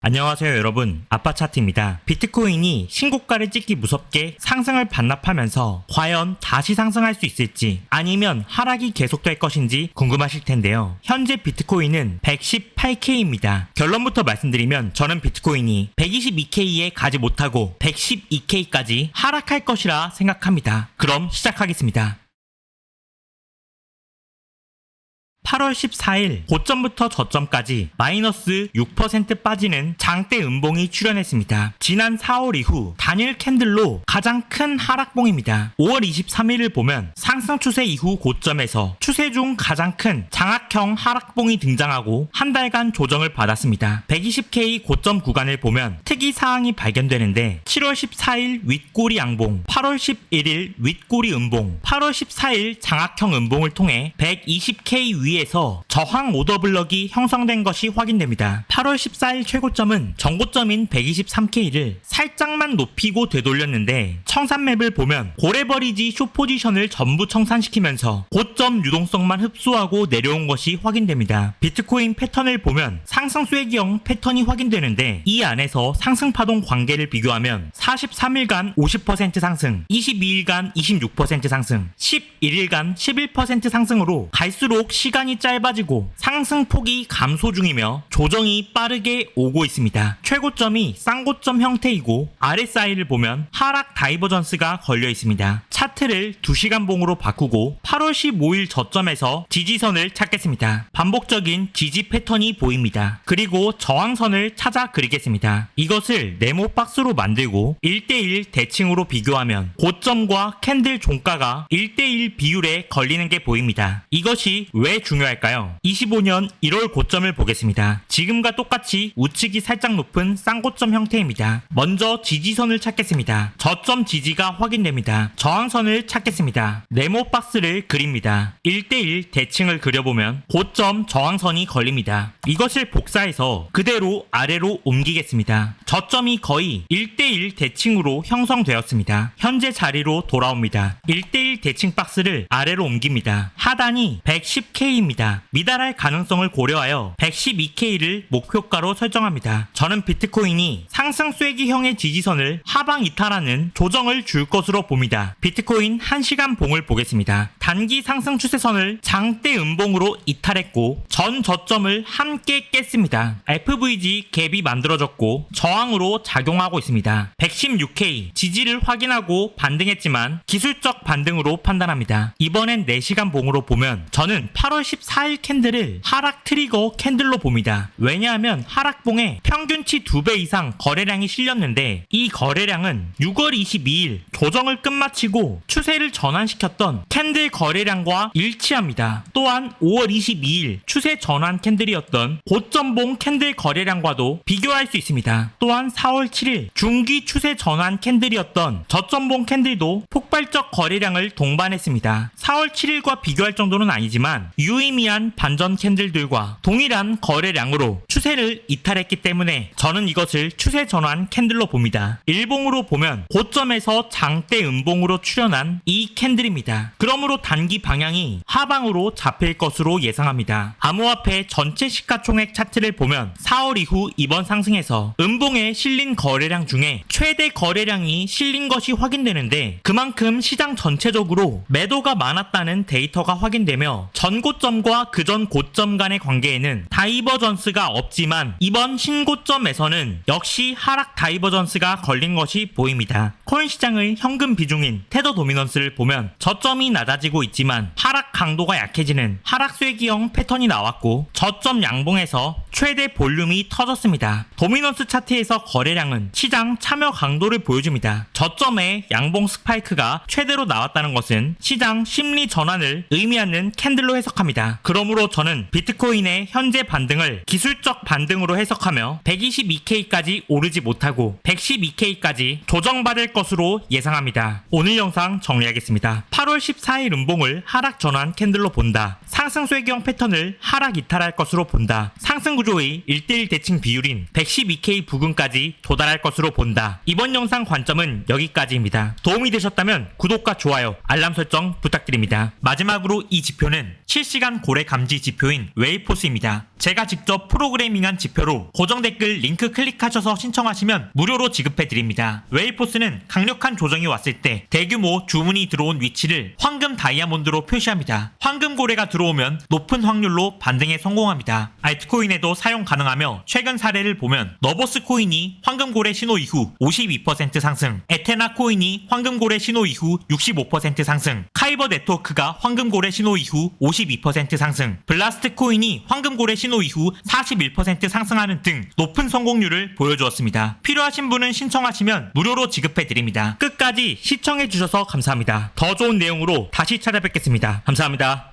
안녕하세요 여러분, 아빠차트입니다. 비트코인이 신고가를 찍기 무섭게 상승을 반납하면서 과연 다시 상승할 수 있을지 아니면 하락이 계속될 것인지 궁금하실 텐데요. 현재 비트코인은 118K입니다. 결론부터 말씀드리면 저는 비트코인이 122K에 가지 못하고 112K까지 하락할 것이라 생각합니다. 그럼 시작하겠습니다. 8월 14일 고점부터 저점까지 마이너스 6% 빠지는 장대 음봉이 출현했습니다. 지난 4월 이후 단일 캔들로 가장 큰 하락봉입니다. 5월 23일을 보면 상승 추세 이후 고점에서 추세 중 가장 큰 장악형 하락봉이 등장하고 한 달간 조정을 받았습니다. 120K 고점 구간을 보면 특이사항이 발견되는데 7월 14일 윗꼬리 양봉, 8월 11일 윗꼬리 음봉, 8월 14일 장악형 음봉을 통해 120K 위에서 저항 오더블럭이 형성된 것이 확인됩니다. 8월 14일 최고점은 전고점인 123K를 살짝만 높이고 되돌렸는데 청산맵을 보면 고래버리지 숏포지션을 전부 청산시키면서 고점 유동성만 흡수하고 내려온 것이 확인됩니다. 비트코인 패턴을 보면 상승 쐐기형 패턴이 확인되는데 이 안에서 상승파동 관계를 비교하면 43일간 50% 상승, 22일간 26% 상승, 11일간 11% 상승으로 갈수록 시간이 짧아지고 상승폭이 감소 중이며 조정이 빠르게 오고 있습니다. 최고점이 쌍고점 형태이고 RSI를 보면 하락 다이버전스가 걸려 있습니다. 차트를 2시간 봉으로 바꾸고 8월 15일 저점에서 지지선을 찾겠습니다. 반복적인 지지 패턴이 보입니다. 그리고 저항선을 찾아 그리겠습니다. 이것을 네모 박스로 만들고 1대1 대칭으로 비교하면 고점과 캔들 종가가 1대1 비율에 걸리는 게 보입니다. 이것이 왜 중요할까요? 25년 1월 고점을 보겠습니다. 지금과 똑같이 우측이 살짝 높은 쌍고점 형태입니다. 먼저 지지선을 찾겠습니다. 저점 지지가 확인됩니다. 저항선을 찾겠습니다. 네모 박스를 그립니다. 1대1 대칭을 그려보면 고점 저항선이 걸립니다. 이것을 복사해서 그대로 아래로 옮기겠습니다. 저점이 거의 1대1 대칭으로 형성되었습니다. 현재 자리로 돌아옵니다. 1대1 대칭 박스를 아래로 옮깁니다. 하단이 110K입니다. 미달할 가능성을 고려하여 112K를 목표가로 설정합니다. 저는 비트코인이 상승 쐐기형의 지지선을 하방 이탈하는 조정을 줄 것으로 봅니다. 비트코인 1시간 봉을 보겠습니다. 단기 상승 추세선을 장대 음봉으로 이탈했고 전 저점을 함께 깼습니다. FVG 갭이 만들어졌고 저항으로 작용하고 있습니다. 116K 지지를 확인하고 반등했지만 기술적 반등으로 판단합니다. 이번엔 4시간 봉으로 보면 저는 8월 14일 캔들을 하락 트리거 캔들로 봅니다. 왜냐하면 하락봉에 평균치 2배 이상 거래량이 실렸는데 이 거래량은 6월 22일 조정을 끝마치고 추세를 전환시켰던 캔들 거래량과 일치합니다. 또한 5월 22일 추세 전환 캔들이었던 고점봉 캔들 거래량과도 비교할 수 있습니다. 또한 4월 7일 중기 추세 전환 캔들이었던 저점봉 캔들도 폭발적 거래량을 동반했습니다. 4월 7일과 비교할 정도는 아니지만 유의미한 반전 캔들들과 동일한 거래량으로 추세를 이탈했기 때문에 저는 이것을 추세 전환 캔들로 봅니다. 일봉으로 보면 고점에서 장대 음봉으로 출현한 이 캔들입니다. 그러므로 단기 방향이 하방으로 잡힐 것으로 예상합니다. 암호화폐 전체 시가총액 차트를 보면 4월 이후 이번 상승에서 음봉에 실린 거래량 중에 최대 거래량이 실린 것이 확인되는데 그만큼 시장 전체적으로 매도가 많았다는 데이터가 확인되며 전고점과 그전 고점 간의 관계에는 다이버전스가 없지만 이번 신고점에서는 역시 하락 다이버전스가 걸린 것이 보입니다. 코인 시장의 현금 비중인 테더 도미넌스를 보면 저점이 낮아지고 있지만 하락 강도가 약해지는 하락 쐐기형 패턴이 나왔고 저점 양봉에서 최대 볼륨이 터졌습니다. 도미넌스 차트에서 거래량은 시장 참여 강도를 보여줍니다. 저점의 양봉 스파이크가 최대로 나왔다는 것은 시장 심리 전환을 의미하는 캔들로 해석합니다. 그러므로 저는 비트코인의 현재 반등을 기술적 반등으로 해석하며 122K까지 오르지 못하고 112K까지 조정받을 것으로 예상합니다. 오늘 영상 정리하겠습니다. 8월 14일 음봉을 하락 전환 캔들로 본다. 상승 쐐기형 패턴을 하락 이탈할 것으로 본다. 상승 구조의 1대1 대칭 비율인 112K 부근까지 도달할 것으로 본다. 이번 영상 관점은 여기까지입니다. 도움이 되셨다면 구독과 좋아요, 알람 설정 부탁드립니다. 마지막으로 이 지표는 실시간 실시간 고래 감지 지표인 웨이포스입니다. 제가 직접 프로그래밍한 지표로 고정 댓글 링크 클릭하셔서 신청하시면 무료로 지급해드립니다. 웨이포스는 강력한 조정이 왔을 때 대규모 주문이 들어온 위치를 황금 다이아몬드로 표시합니다. 황금 고래가 들어오면 높은 확률로 반등에 성공합니다. 알트코인에도 사용 가능하며 최근 사례를 보면 너버스 코인이 황금 고래 신호 이후 52% 상승, 에테나 코인이 황금 고래 신호 이후 65% 상승, 카이버 네트워크가 황금 고래 신호 이후 52% 상승, 블라스트 코인이 황금 고래 신호 이후 41% 상승하는 등 높은 성공률을 보여주었습니다. 필요하신 분은 신청하시면 무료로 지급해드립니다. 끝까지 시청해주셔서 감사합니다. 더 좋은 내용으로 다시 찾아뵙겠습니다. 감사합니다.